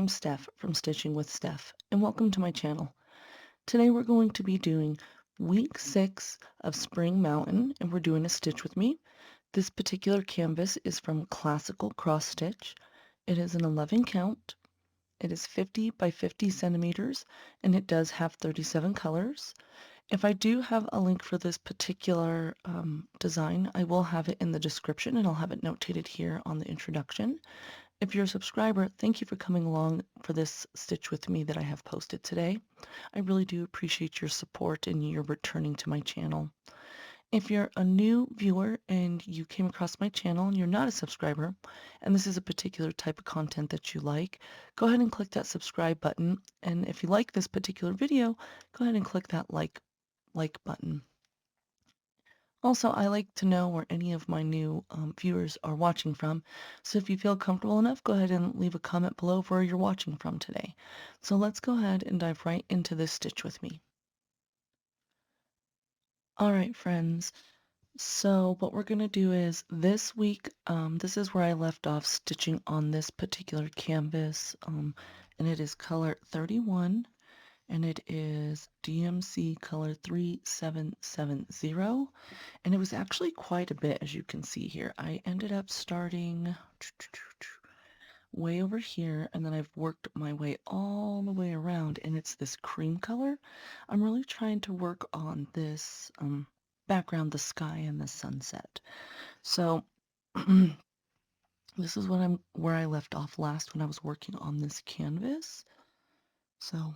I'm Steph from Stitching with Steph, and welcome to my channel. Today we're going to be doing week 6 of Spring Mountain, and we're doing a stitch with me. This particular canvas is from Classical Cross Stitch. It is an 11 count. It is 50 by 50 centimeters, and it does have 37 colors. If I do have a link for this particular design, I will have it in the description, and I'll have it notated here on the introduction. If you're a subscriber, thank you for coming along for this stitch with me that I have posted today. I really do appreciate your support and your returning to my channel. If you're a new viewer and you came across my channel and you're not a subscriber, and this is a particular type of content that you like, go ahead and click that subscribe button. And if you like this particular video, go ahead and click that like button. Also, I like to know where any of my new viewers are watching from, so if you feel comfortable enough, go ahead and leave a comment below of where you're watching from today. So let's go ahead and dive right into this stitch with me. Alright friends, so what we're going to do is this week, this is where I left off stitching on this particular canvas, and it is color 31. And it is DMC color 3770, and it was actually quite a bit, as you can see here. I ended up starting way over here, and then I've worked my way all the way around, and it's this cream color. I'm really trying to work on this background, the sky and the sunset. So this is where I left off last when I was working on this canvas. So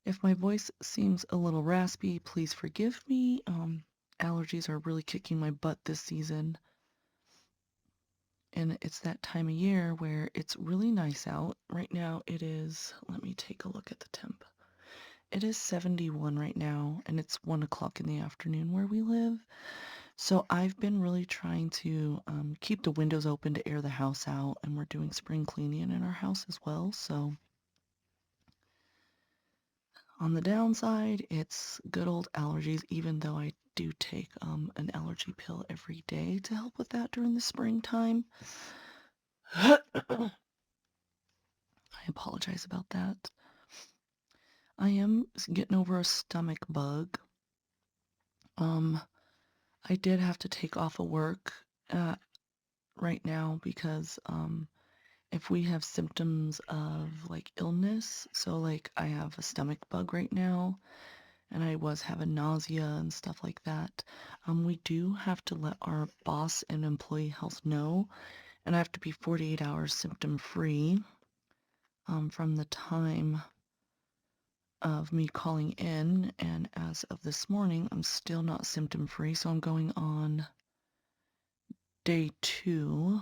if my voice seems a little raspy, please forgive me. Allergies are really kicking my butt this season. And it's that time of year where it's really nice out. Right now it is, let me take a look at the temp. It is 71 right now, and it's 1 o'clock in the afternoon where we live. So I've been really trying to keep the windows open to air the house out, and we're doing spring cleaning in our house as well. So on the downside, it's good old allergies, even though I do take an allergy pill every day to help with that during the springtime. I apologize about that. I am getting over a stomach bug. I did have to take off of work right now because if we have symptoms of like illness, so like I have a stomach bug right now, and I was having nausea and stuff like that, we do have to let our boss and employee health know, and I have to be 48 hours symptom free from the time of me calling in, and as of this morning, I'm still not symptom free, so I'm going on day 2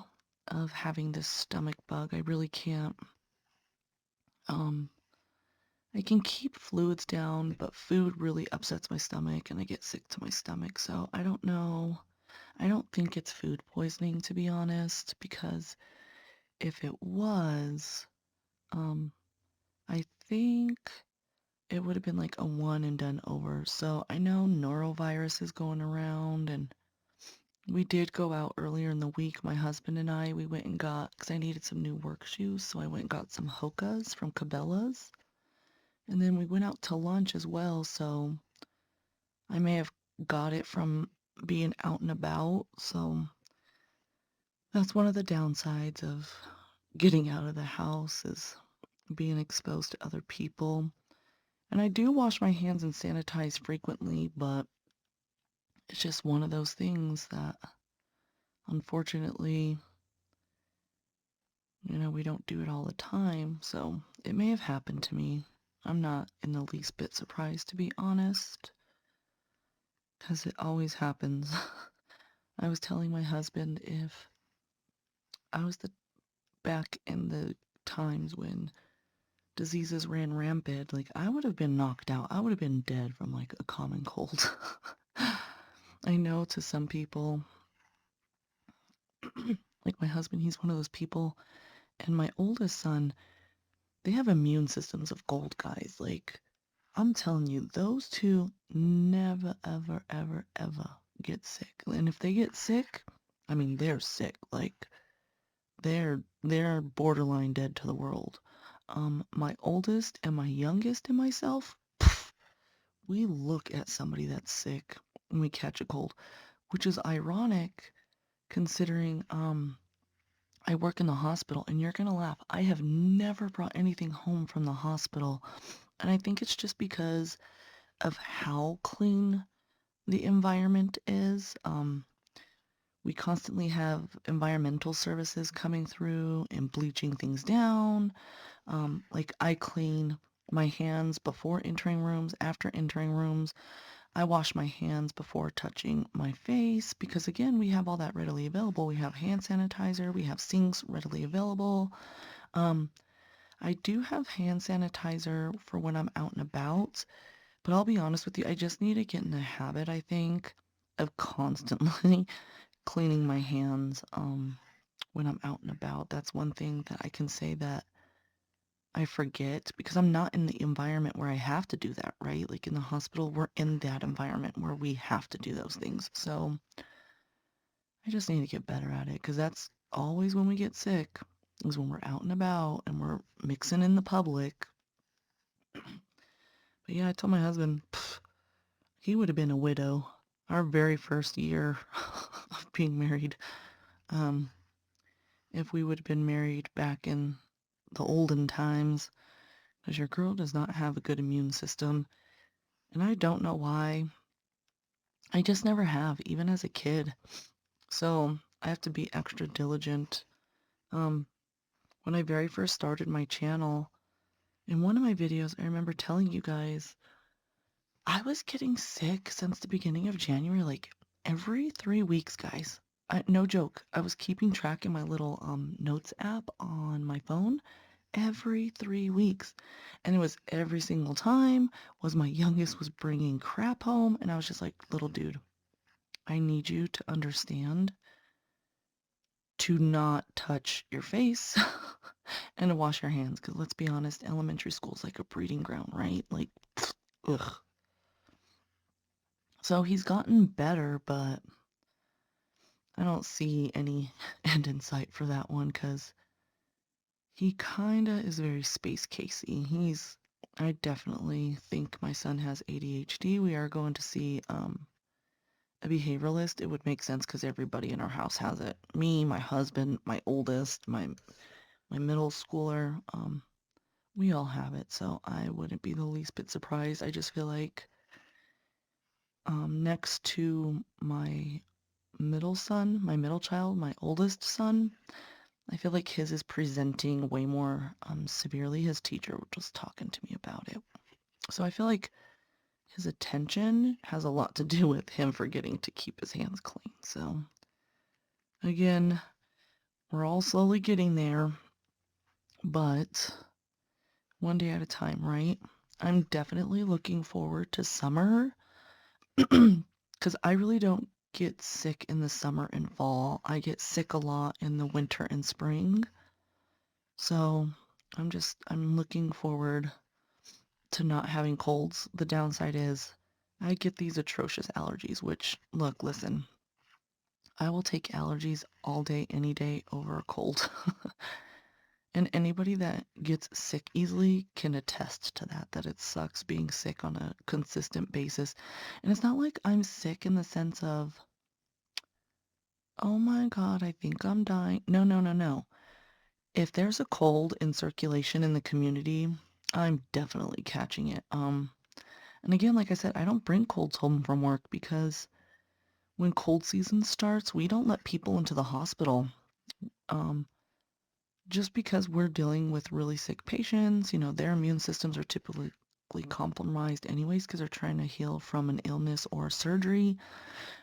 of having this stomach bug. I really can't, I can keep fluids down, but food really upsets my stomach and I get sick to my stomach. So I don't know. I don't think it's food poisoning, to be honest, because if it was, I think it would have been like a one and done over. So I know norovirus is going around, and we did go out earlier in the week. My husband and I, we went and got, because I needed some new work shoes, so I went and got some Hoka's from Cabela's. And then we went out to lunch as well, so I may have got it from being out and about. So that's one of the downsides of getting out of the house, is being exposed to other people. And I do wash my hands and sanitize frequently, but it's just one of those things that unfortunately, we don't do it all the time. So it may have happened to me. I'm not in the least bit surprised, to be honest, because it always happens. I was telling my husband, if I was back in the times when diseases ran rampant, like I would have been knocked out. I would have been dead from like a common cold. I know to some people, like my husband, he's one of those people, and my oldest son, they have immune systems of gold, guys. Like, I'm telling you, those two never, ever, ever, ever get sick. And if they get sick, I mean, they're sick. Like, they're borderline dead to the world. My oldest and my youngest and myself, we look at somebody that's sick and we catch a cold, which is ironic considering I work in the hospital, and you're gonna laugh. I have never brought anything home from the hospital, and I think it's just because of how clean the environment is. We constantly have environmental services coming through and bleaching things down. Like I clean my hands before entering rooms, after entering rooms. I wash my hands before touching my face because, again, we have all that readily available. We have hand sanitizer, we have sinks readily available. Um, I do have hand sanitizer for when I'm out and about, but I'll be honest with you, I just need to get in the habit, I think, of constantly cleaning my hands when I'm out and about. That's one thing that I can say that I forget because I'm not in the environment where I have to do that, right? Like in the hospital, we're in that environment where we have to do those things. So I just need to get better at it because that's always when we get sick is when we're out and about and we're mixing in the public. But yeah, I told my husband, he would have been a widow our very first year of being married. Um, if we would have been married back in the olden times, because your girl does not have a good immune system. And I don't know why. I just never have, even as a kid. So I have to be extra diligent. Um, when I very first started my channel, in one of my videos, I remember telling you guys I was getting sick since the beginning of January, like every 3 weeks, guys. No joke. I was keeping track in my little notes app on my phone every 3 weeks. And it was every single time was my youngest was bringing crap home. And I was just like, little dude, I need you to understand to not touch your face and to wash your hands. Because let's be honest, elementary school is like a breeding ground, right? Like, ugh. So he's gotten better, but I don't see any end in sight for that one because he kinda is very space casey. I definitely think my son has ADHD. We are going to see a behavioralist. It would make sense because everybody in our house has it. Me, my husband, my oldest, my middle schooler. We all have it, so I wouldn't be the least bit surprised. I just feel like next to my middle son, my middle child, my oldest son, I feel like his is presenting way more severely. His teacher was just talking to me about it. So I feel like his attention has a lot to do with him forgetting to keep his hands clean. So again, we're all slowly getting there, but one day at a time, right? I'm definitely looking forward to summer because I really don't get sick in the summer and fall. I get sick a lot in the winter and spring. So I'm looking forward to not having colds. The downside is I get these atrocious allergies, which, look, listen, I will take allergies all day, any day over a cold. And anybody that gets sick easily can attest to that, that it sucks being sick on a consistent basis. And it's not like I'm sick in the sense of, oh my God, I think I'm dying. No, no, no, no. If there's a cold in circulation in the community, I'm definitely catching it. And again, like I said, I don't bring colds home from work because when cold season starts, we don't let people into the hospital. Um, just because we're dealing with really sick patients, their immune systems are typically compromised anyways because they're trying to heal from an illness or surgery.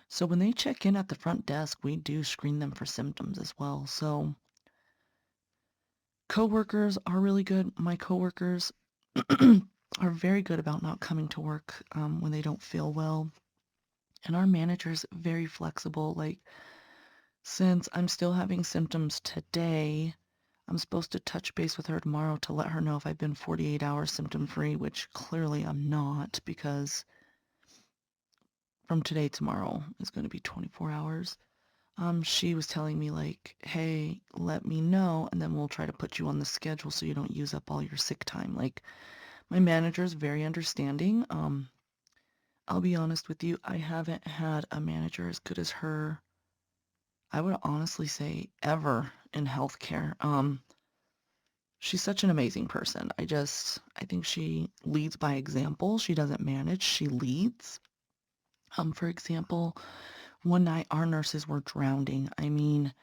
So when they check in at the front desk, we do screen them for symptoms as well. So coworkers are really good. My coworkers are very good about not coming to work when they don't feel well. And our manager's very flexible. Like, since I'm still having symptoms today, I'm supposed to touch base with her tomorrow to let her know if I've been 48 hours symptom free, which clearly I'm not because from today tomorrow is going to be 24 hours. She was telling me like, hey, let me know and then we'll try to put you on the schedule so you don't use up all your sick time. Like, my manager is very understanding. I'll be honest with you, I haven't had a manager as good as her, I would honestly say ever in healthcare. She's such an amazing person. I think she leads by example. She doesn't manage, she leads. For example, one night our nurses were drowning. I mean,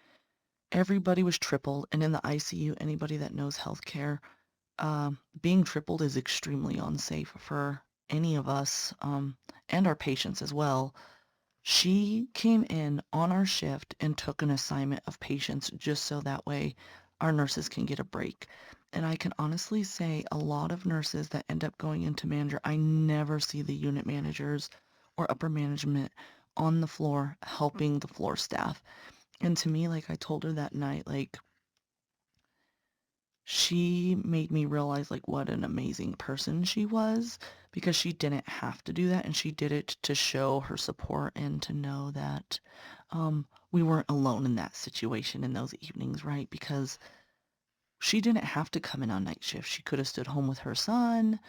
everybody was tripled, and in the ICU, anybody that knows healthcare, being tripled is extremely unsafe for any of us, and our patients as well. She came in on our shift and took an assignment of patients just so that way our nurses can get a break. And I can honestly say a lot of nurses that end up going into manager, I never see the unit managers or upper management on the floor helping the floor staff. And to me, like I told her that night, like she made me realize like what an amazing person she was because she didn't have to do that and she did it to show her support and to know that we weren't alone in that situation in those evenings, right? Because she didn't have to come in on night shift. She could have stood home with her son,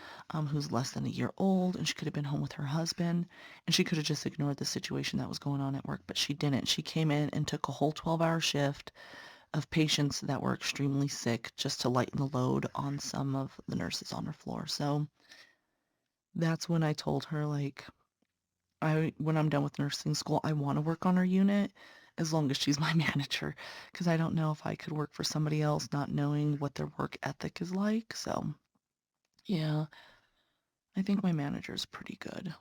who's less than a year old, and she could have been home with her husband, and she could have just ignored the situation that was going on at work, but she didn't. She came in and took a whole 12-hour shift of patients that were extremely sick just to lighten the load on some of the nurses on her floor. So that's when I told her, like, when I'm done with nursing school, I want to work on her unit as long as she's my manager, because I don't know if I could work for somebody else not knowing what their work ethic is like. So, yeah, I think my manager is pretty good.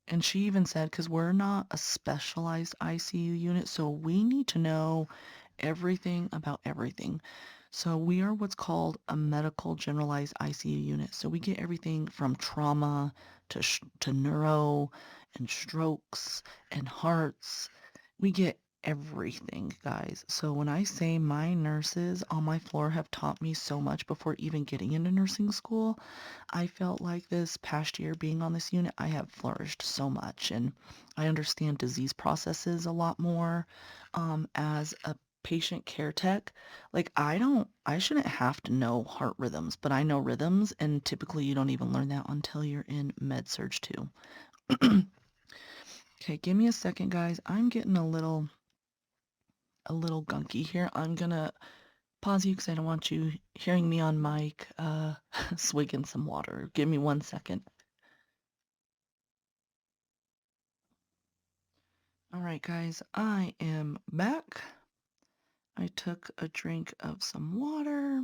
And she even said, because we're not a specialized ICU unit, so we need to know everything about everything. So we are what's called a medical generalized ICU unit. So we get everything from trauma to neuro and strokes and hearts. We get everything, guys. So when I say my nurses on my floor have taught me so much before even getting into nursing school, I felt like this past year being on this unit, I have flourished so much and I understand disease processes a lot more. As a patient care tech, like I shouldn't have to know heart rhythms, but I know rhythms and typically you don't even learn that until you're in med surg too. Okay, give me a second, guys. I'm getting a little gunky here. I'm gonna pause you because I don't want you hearing me on mic swigging some water. Give me 1 second. All right, guys, I am back. I took a drink of some water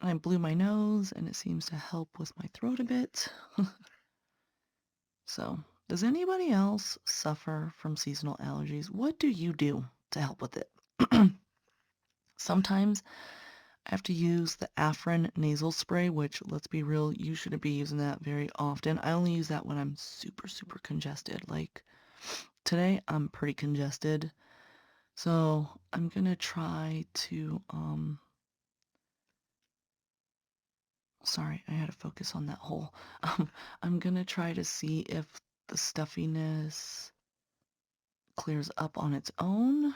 and I blew my nose and it seems to help with my throat a bit. So, does anybody else suffer from seasonal allergies? What do you do to help with it? Sometimes I have to use the Afrin nasal spray, which, let's be real, you shouldn't be using that very often. I only use that when I'm super, super congested. Like today, I'm pretty congested. So I'm gonna try to, sorry, I had to focus on that hole. I'm gonna try to see if the stuffiness clears up on its own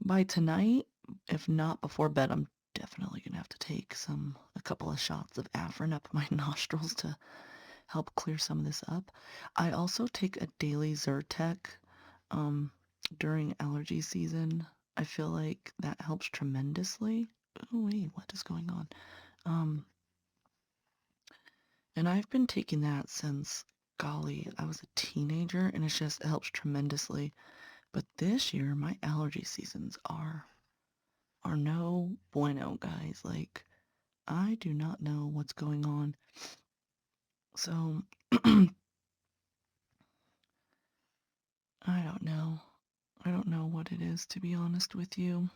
by tonight. If not before bed, I'm definitely gonna have to take a couple of shots of Afrin up my nostrils to help clear some of this up. I also take a daily Zyrtec um, during allergy season. I feel like that helps tremendously. Oh wait, what is going on? Um, and I've been taking that since, golly, I was a teenager, and it helps tremendously. But this year, my allergy seasons are no bueno, guys. Like, I do not know what's going on. So, I don't know. I don't know what it is, to be honest with you.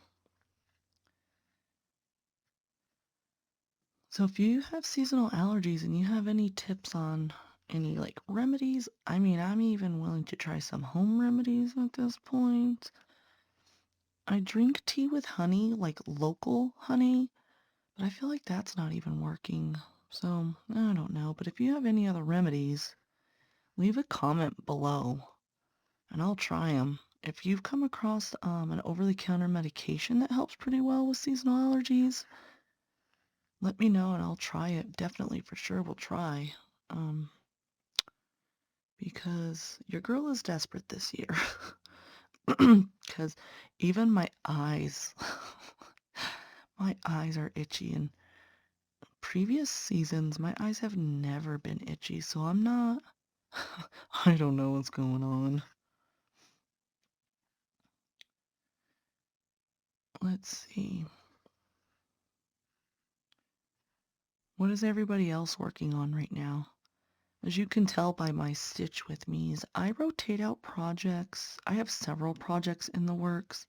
So if you have seasonal allergies and you have any tips on any like remedies, I mean, I'm even willing to try some home remedies at this point. I drink tea with honey, like local honey, but I feel like that's not even working. So I don't know. But if you have any other remedies, leave a comment below and I'll try them. if you've come across an over-the-counter medication that helps pretty well with seasonal allergies, let me know and I'll try it. Definitely, for sure, we'll try. Um, because your girl is desperate this year. Because even my eyes are itchy, and previous seasons, my eyes have never been itchy, so I'm not, I don't know what's going on. Let's see. What is everybody else working on right now? As you can tell by my stitch with me's, I rotate out projects. I have several projects in the works.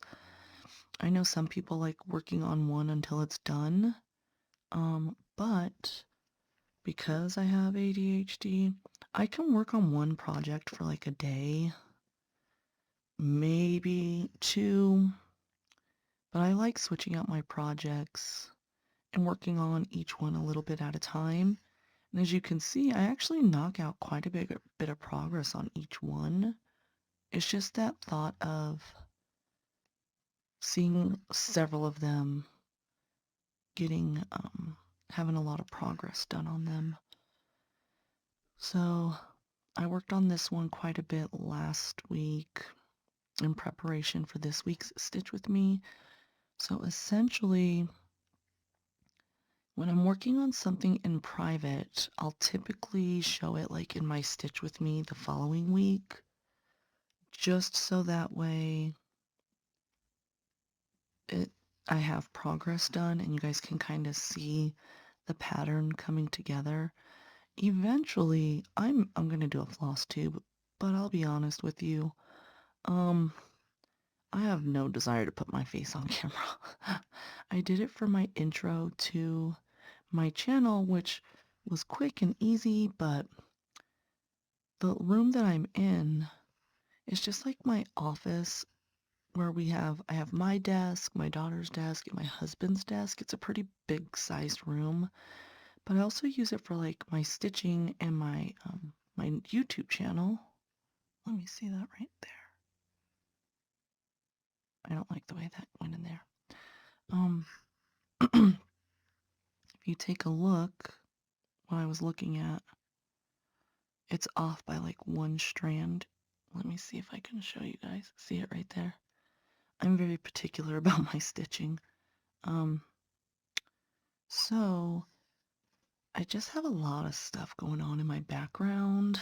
I know some people like working on one until it's done. But because I have ADHD, I can work on one project for like a day, maybe two, but I like switching out my projects and working on each one a little bit at a time. And as you can see, I actually knock out quite a bit of progress on each one. It's just that thought of seeing several of them getting, having a lot of progress done on them. So I worked on this one quite a bit last week in preparation for this week's Stitch with Me. So essentially, when I'm working on something in private, I'll typically show it like in my Stitch with Me the following week, just so that way it I have progress done and you guys can kind of see the pattern coming together. Eventually, I'm gonna do a floss tube, but I'll be honest with you. Um, I have no desire to put my face on camera. I did it for my intro to my channel, which was quick and easy, but the room that I'm in is just like my office where I have my desk, my daughter's desk, and my husband's desk. It's a pretty big sized room, but I also use it for like my stitching and my YouTube channel. Let me see that right there. I don't like the way that went in there. Um, if you take a look, what I was looking at, it's off by like one strand. Let me see if I can show you guys. See it right there? I'm very particular about my stitching. Um, so I just have a lot of stuff going on in my background,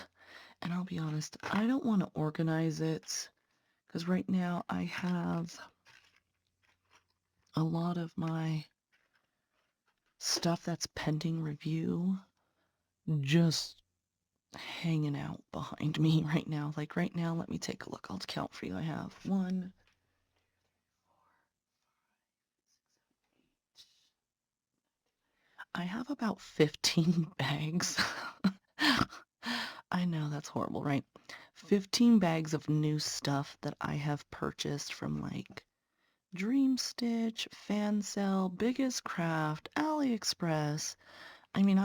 and I'll be honest, I don't want to organize it because right now I have a lot of my stuff that's pending review just hanging out behind me right now. Like right now, let me take a look. I'll count for you. I have one, I have about 15 bags. I know that's horrible, right? 15 bags of new stuff that I have purchased from like Dream Stitch, Fancel, Biggest Craft, AliExpress. I mean,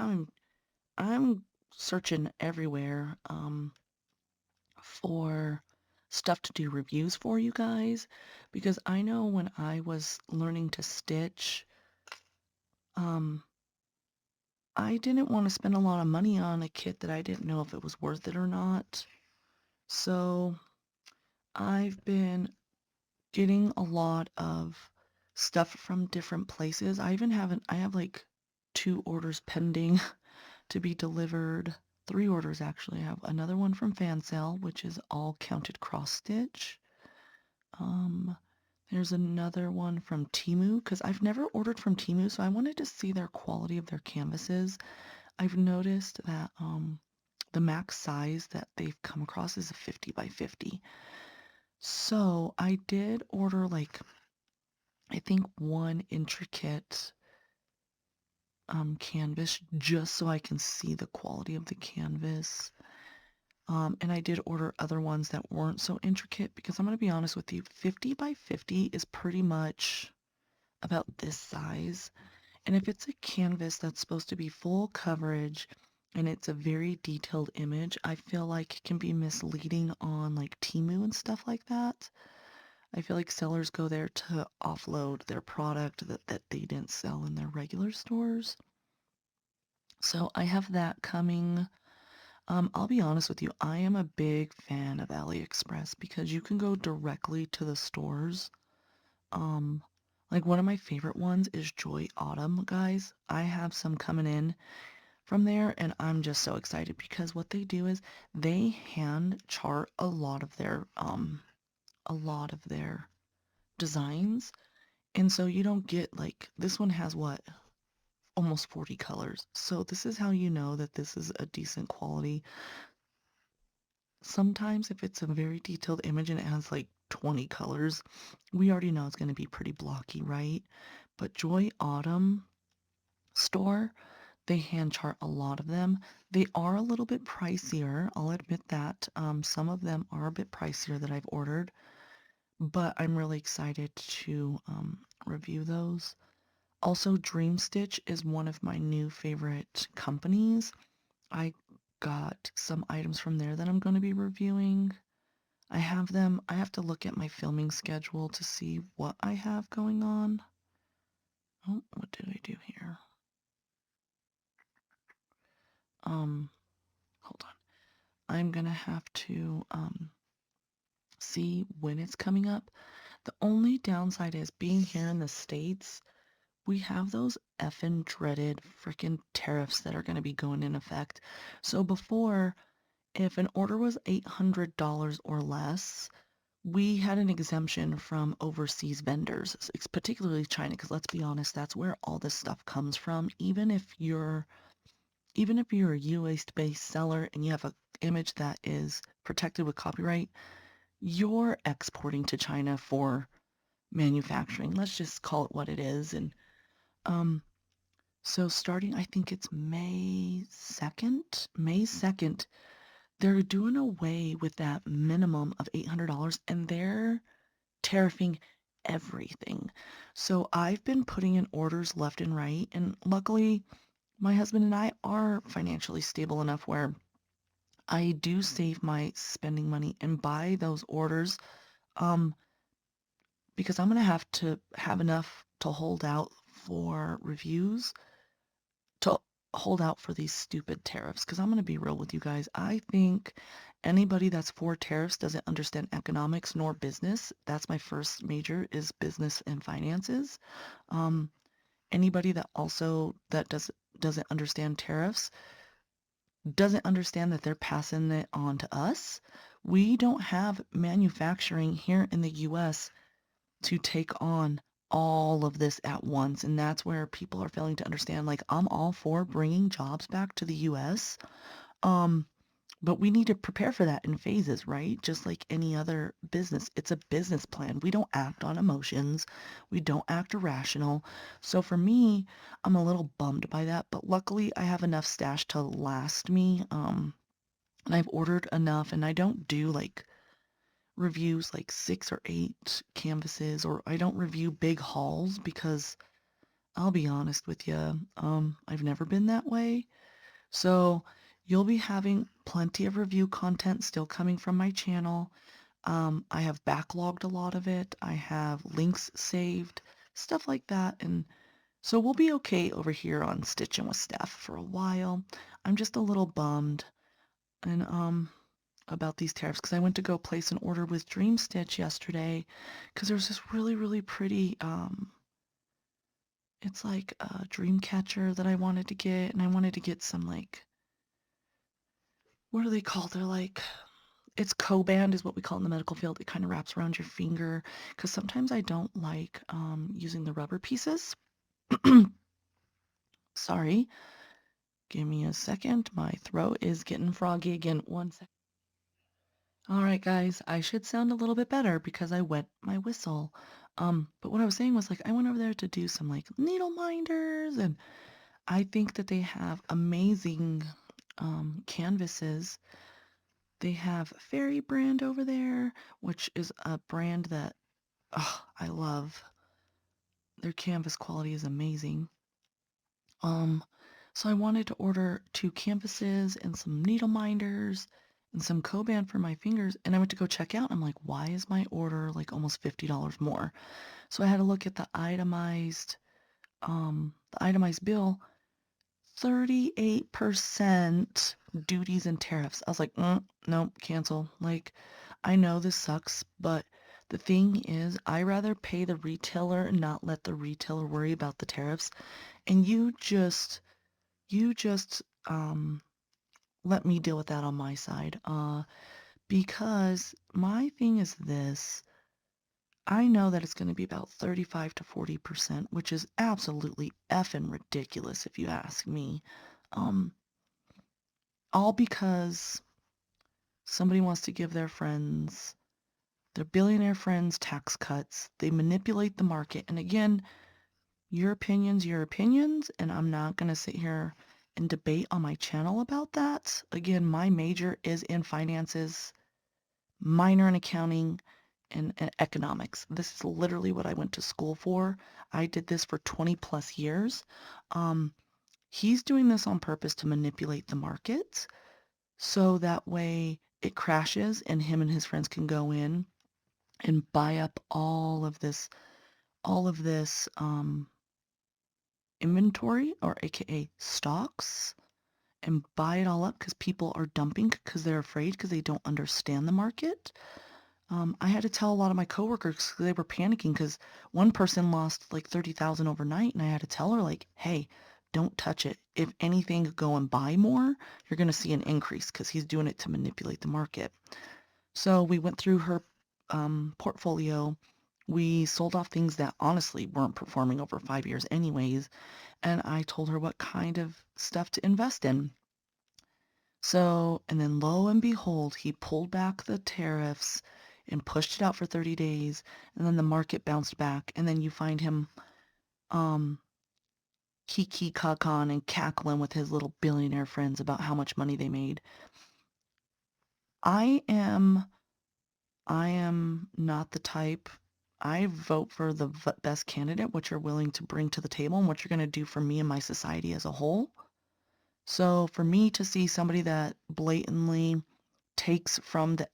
I'm searching everywhere for stuff to do reviews for you guys because I know when I was learning to stitch, um, I didn't want to spend a lot of money on a kit that I didn't know if it was worth it or not. So I've been getting a lot of stuff from different places. I have like 2 orders pending to be delivered. 3 orders actually. I have another one from Fansale, which is all counted cross stitch. Um, there's another one from Temu because I've never ordered from Temu, so I wanted to see their quality of their canvases. I've noticed that the max size that they've come across is a 50 by 50. So I did order like I think one intricate canvas just so I can see the quality of the canvas. And I did order other ones that weren't so intricate because I'm going to be honest with you, 50 by 50 is pretty much about this size. And if it's a canvas that's supposed to be full coverage and it's a very detailed image, I feel like it can be misleading on like Temu and stuff like that. I feel like sellers go there to offload their product that they didn't sell in their regular stores. So I have that coming. I'll be honest with you, I am a big fan of AliExpress because you can go directly to the stores. Um, like one of my favorite ones is Joy Autumn, guys. I have some coming in from there and I'm just so excited because what they do is they hand chart a lot of their designs. And so you don't get like this one has what? Almost 40 colors. So this is how you know that this is a decent quality. Sometimes if it's a very detailed image and it has like 20 colors, we already know it's going to be pretty blocky, right? But Joy Autumn store, they hand chart a lot of them. They are a little bit pricier, I'll admit that. Some of them are a bit pricier that I've ordered, but I'm really excited to review those. Also, Dream Stitch is one of my new favorite companies. I got some items from there that I'm going to be reviewing. I have them. I have to look at my filming schedule to see what I have going on. Oh, what did I do here? Um, Hold on. I'm gonna have to see when it's coming up. The only downside is being here in the States, we have those effing dreaded freaking tariffs that are gonna be going in effect. So before, if an order was $800 or less, we had an exemption from overseas vendors, it's particularly China, because let's be honest, that's where all this stuff comes from. Even if you're a US-based seller and you have an image that is protected with copyright, you're exporting to China for manufacturing. Let's just call it what it is. And um, so starting, I think it's May 2nd, they're doing away with that minimum of $800 and they're tariffing everything. So I've been putting in orders left and right, and luckily my husband and I are financially stable enough where I do save my spending money and buy those orders um because I'm going to have enough to hold out for reviews, to hold out for these stupid tariffs, because I'm going to be real with you guys. I think anybody that's for tariffs doesn't understand economics nor business. That's my first major is business and finances. Um, Anybody that also that doesn't understand tariffs doesn't understand that they're passing it on to us. We don't have manufacturing here in the US to take on all of this at once. And that's where people are failing to understand. Like, I'm all for bringing jobs back to the US. Um, but we need to prepare for that in phases, right? Just like any other business. It's a business plan. We don't act on emotions. We don't act irrational. So for me, I'm a little bummed by that, but luckily I have enough stash to last me. And I've ordered enough and I don't do like reviews like 6 or 8 canvases, or I don't review big hauls because I'll be honest with you, I've never been that way. So you'll be having plenty of review content still coming from my channel. I have backlogged a lot of it. I have links saved, stuff like that. And so we'll be okay over here on Stitching with Steph for a while. I'm just a little bummed and about these tariffs because I went to go place an order with Dream Stitch yesterday because there's this really, really pretty it's like a dream catcher that I wanted to get, and I wanted to get some like what are they called? They're like it's co-band is what we call it in the medical field. It kind of wraps around your finger because sometimes I don't like using the rubber pieces. Sorry, give me a second. My throat is getting froggy again. One second. All right, guys, I should sound a little bit better because I wet my whistle. But what I was saying was like I went over there to do some like needle minders, and I think that they have amazing canvases. They have Fairy brand over there, which is a brand that I love. Their canvas quality is amazing. Um, so I wanted to order 2 canvases and some needle minders and some Coban for my fingers. And I went to go check out. I'm like, why is my order like almost $50 more? So I had to look at the itemized bill, 38% duties and tariffs. I was like, nope, cancel. Like, I know this sucks, but the thing is, I rather pay the retailer and not let the retailer worry about the tariffs. And you just let me deal with that on my side. Because my thing is this. I know that it's going to be about 35 to 40%, which is absolutely effing ridiculous if you ask me. Um, all because somebody wants to give their billionaire friends tax cuts. They manipulate the market. And again, your opinions, and I'm not going to sit here and debate on my channel about that. Again, my major is in finances, minor in accounting, and economics. This is literally what I went to school for. I did this for 20 plus years. Um, he's doing this on purpose to manipulate the market so that way it crashes and him and his friends can go in and buy up all of this inventory, or aka stocks, and buy it all up because people are dumping because they're afraid because they don't understand the market. I had to tell a lot of my coworkers 'cause they were panicking because one person lost like 30,000 overnight, and I had to tell her like, "Hey, don't touch it. If anything, go and buy more. You're going to see an increase because he's doing it to manipulate the market." So we went through her portfolio. We sold off things that honestly weren't performing over 5 years anyways, and I told her what kind of stuff to invest in. So, and then lo and behold, he pulled back the tariffs and pushed it out for 30 days, and then the market bounced back, and then you find him um kiki kakan and cackling with his little billionaire friends about how much money they made. I am I am not the type. I vote for the best candidate, what you're willing to bring to the table and what you're going to do for me and my society as a whole. So for me to see somebody that blatantly takes from the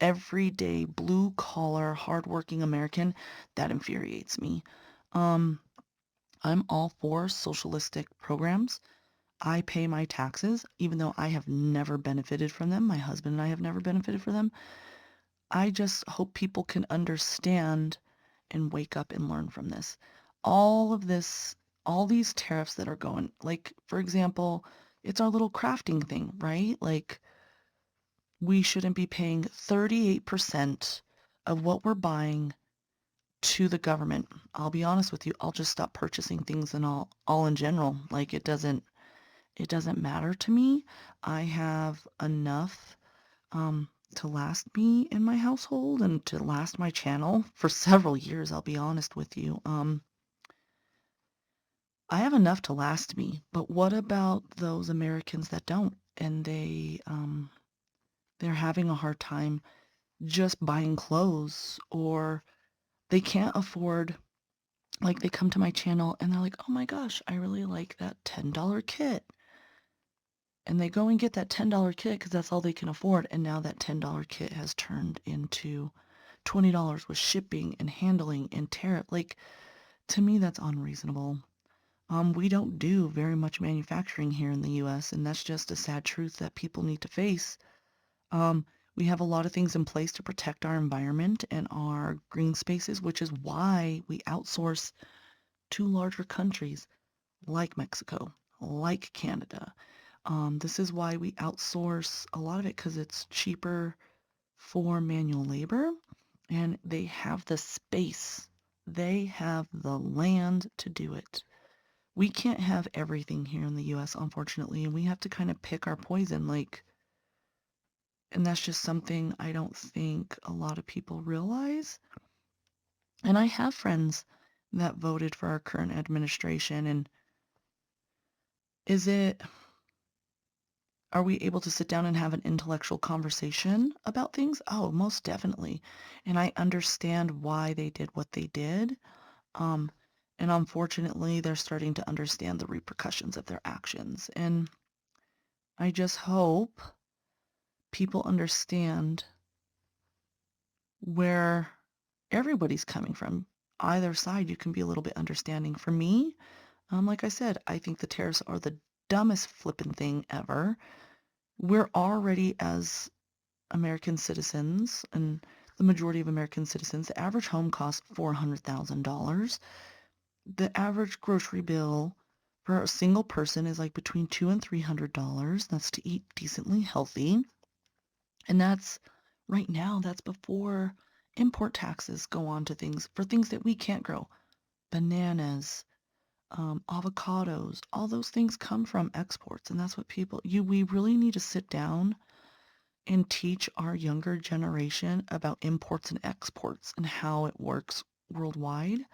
everyday blue collar hardworking American, that infuriates me. Um, I'm all for socialistic programs. I pay my taxes, even though I have never benefited from them. My husband and I have never benefited from them. I just hope people can understand and wake up and learn from this. All of this, all these tariffs that are going, like, for example, it's our little crafting thing, right? Like, we shouldn't be paying 38% of what we're buying to the government. I'll be honest with you, I'll just stop purchasing things and all in general. Like it doesn't matter to me. I have enough to last me in my household and to last my channel for several years, I'll be honest with you. I have enough to last me, but what about those Americans that don't? And they're having a hard time just buying clothes, or they can't afford, like, they come to my channel and they're like, "Oh my gosh, I really like that $10 kit." And they go and get that $10 kit because that's all they can afford, and now that $10 kit has turned into $20 with shipping and handling and tariff. Like, to me, that's unreasonable. We don't do very much manufacturing here in the US, and that's just a sad truth that people need to face. Um, we have a lot of things in place to protect our environment and our green spaces, which is why we outsource to larger countries like Mexico, like Canada. This is why we outsource a lot of it because it's cheaper for manual labor and they have the space. They have the land to do it. We can't have everything here in the US, unfortunately, and we have to kind of pick our poison. Like, and that's just something I don't think a lot of people realize. And I have friends that voted for our current administration. And is it, are we able to sit down and have an intellectual conversation about things? Oh, most definitely. And I understand why they did what they did. Um, and unfortunately, they're starting to understand the repercussions of their actions. And I just hope people understand where everybody's coming from. Either side, you can be a little bit understanding. For me, like I said, I think the tariffs are the dumbest flippin' thing ever. We're already, as American citizens, and the majority of American citizens, the average home costs $400,000. The average grocery bill for a single person is like between $200 and $300. That's to eat decently healthy. And that's right now, that's before import taxes go on to things for things that we can't grow. Bananas, avocados, all those things come from exports. And that's what we really need to sit down and teach our younger generation about imports and exports and how it works worldwide.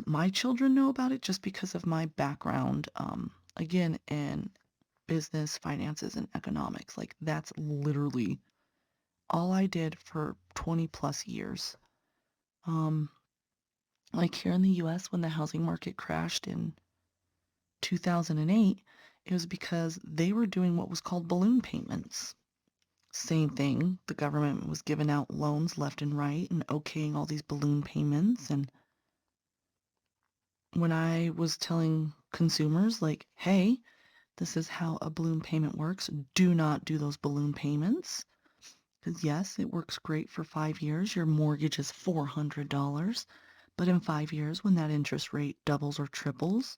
My children know about it just because of my background, again, in business, finances, and economics. Like, that's literally all I did for 20 plus years. Um, like here in the US, when the housing market crashed in 2008, it was because they were doing what was called balloon payments. Same thing, the government was giving out loans left and right and okaying all these balloon payments. And when I was telling consumers, like, hey, this is how a balloon payment works, do not do those balloon payments. Because yes, it works great for 5 years. Your mortgage is $400. But in 5 years, when that interest rate doubles or triples,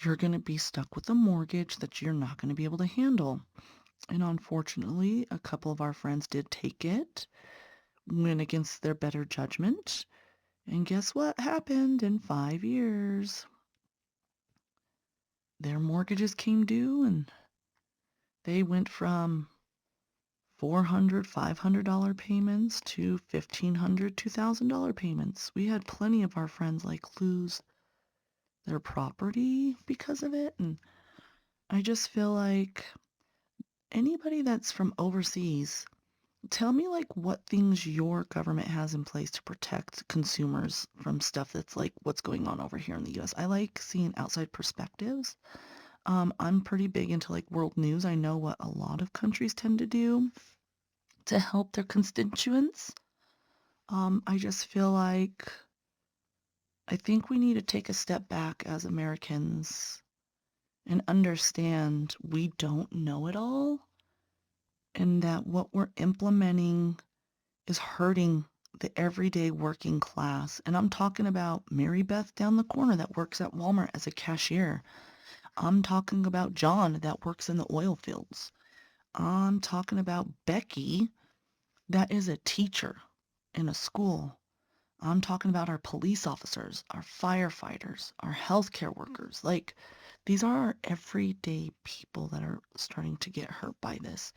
you're going to be stuck with a mortgage that you're not going to be able to handle. And unfortunately, a couple of our friends did take it, went against their better judgment. And guess what happened in 5 years? Their mortgages came due and they went from $400, $500 payments to $1,500, $2,000 payments. We had plenty of our friends like lose their property because of it. And I just feel like anybody that's from overseas, tell me like what things your government has in place to protect consumers from stuff that's like what's going on over here in the US. I like seeing outside perspectives. I'm pretty big into like world news. I know what a lot of countries tend to do to help their constituents. I just feel like I think we need to take a step back as Americans and understand we don't know it all and that what we're implementing is hurting the everyday working class. And I'm talking about Mary Beth down the corner that works at Walmart as a cashier. I'm talking about John that works in the oil fields. I'm talking about Becky that is a teacher in a school. I'm talking about our police officers, our firefighters, our healthcare workers. Like, these are our everyday people that are starting to get hurt by this.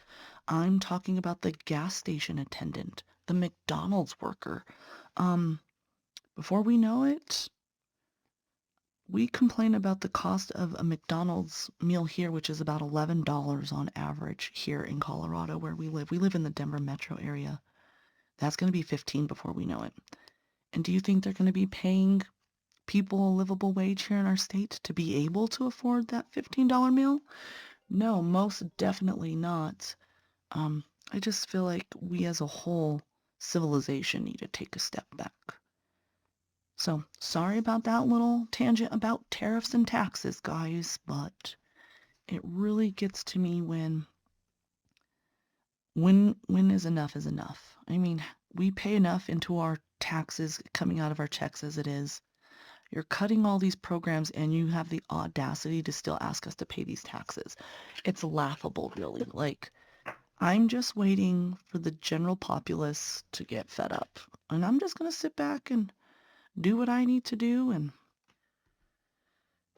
I'm talking about the gas station attendant, the McDonald's worker. Um, Before we know it, we complain about the cost of a McDonald's meal here, which is about $11 on average here in Colorado where we live. We live in the Denver metro area. That's going to be 15 before we know it. And do you think they're going to be paying people a livable wage here in our state to be able to afford that $15 meal? No, most definitely not. Um, I just feel like we as a whole civilization need to take a step back. So sorry about that little tangent about tariffs and taxes, guys, but it really gets to me when is enough is enough. I mean, we pay enough into our taxes coming out of our checks as it is. You're cutting all these programs and you have the audacity to still ask us to pay these taxes. It's laughable, really. Like, I'm just waiting for the general populace to get fed up. And I'm just going to sit back and do what I need to do and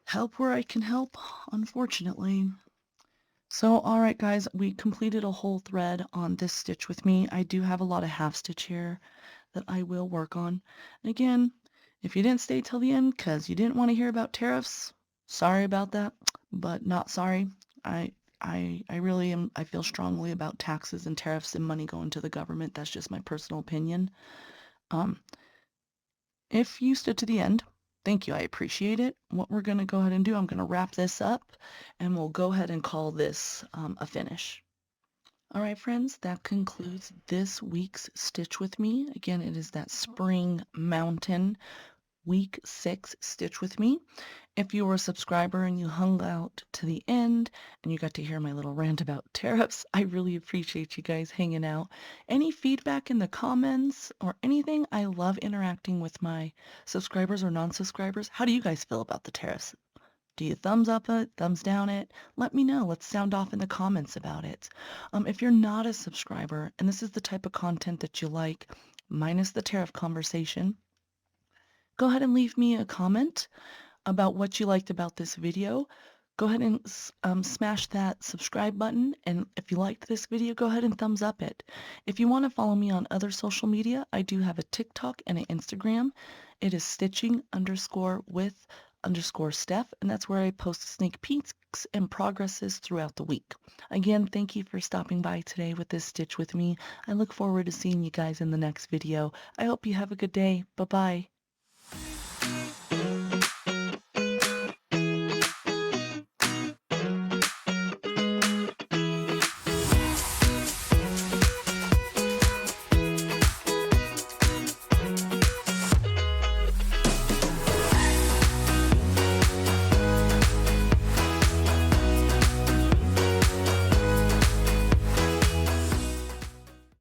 help where I can help, unfortunately. So, all right, guys, we completed a whole thread on this stitch with me. I do have a lot of half stitch here that I will work on. Again, if you didn't stay till the end because you didn't want to hear about tariffs, sorry about that, but not sorry. I really am, I feel strongly about taxes and tariffs and money going to the government. That's just my personal opinion. Um, if you stood to the end, thank you. I appreciate it. What we're going to go ahead and do, I'm going to wrap this up and we'll go ahead and call this a finish. All right, friends, that concludes this week's Stitch with Me. Again, it is that Spring Mountain week 6 Stitch with Me. If you were a subscriber and you hung out to the end and you got to hear my little rant about tariffs, I really appreciate you guys hanging out. Any feedback in the comments or anything, I love interacting with my subscribers or non-subscribers. How do you guys feel about the tariffs? Do you thumbs up it, thumbs down it? Let me know. Let's sound off in the comments about it. If you're not a subscriber and this is the type of content that you like, minus the tariff conversation, go ahead and leave me a comment about what you liked about this video. Go ahead and smash that subscribe button. And if you liked this video, go ahead and thumbs up it. If you want to follow me on other social media, I do have a TikTok and an Instagram. It is stitching_with_Steph, and that's where I post sneak peeks and progresses throughout the week. Again, thank you for stopping by today with this Stitch with me. I look forward to seeing you guys in the next video. I hope you have a good day. Bye-bye.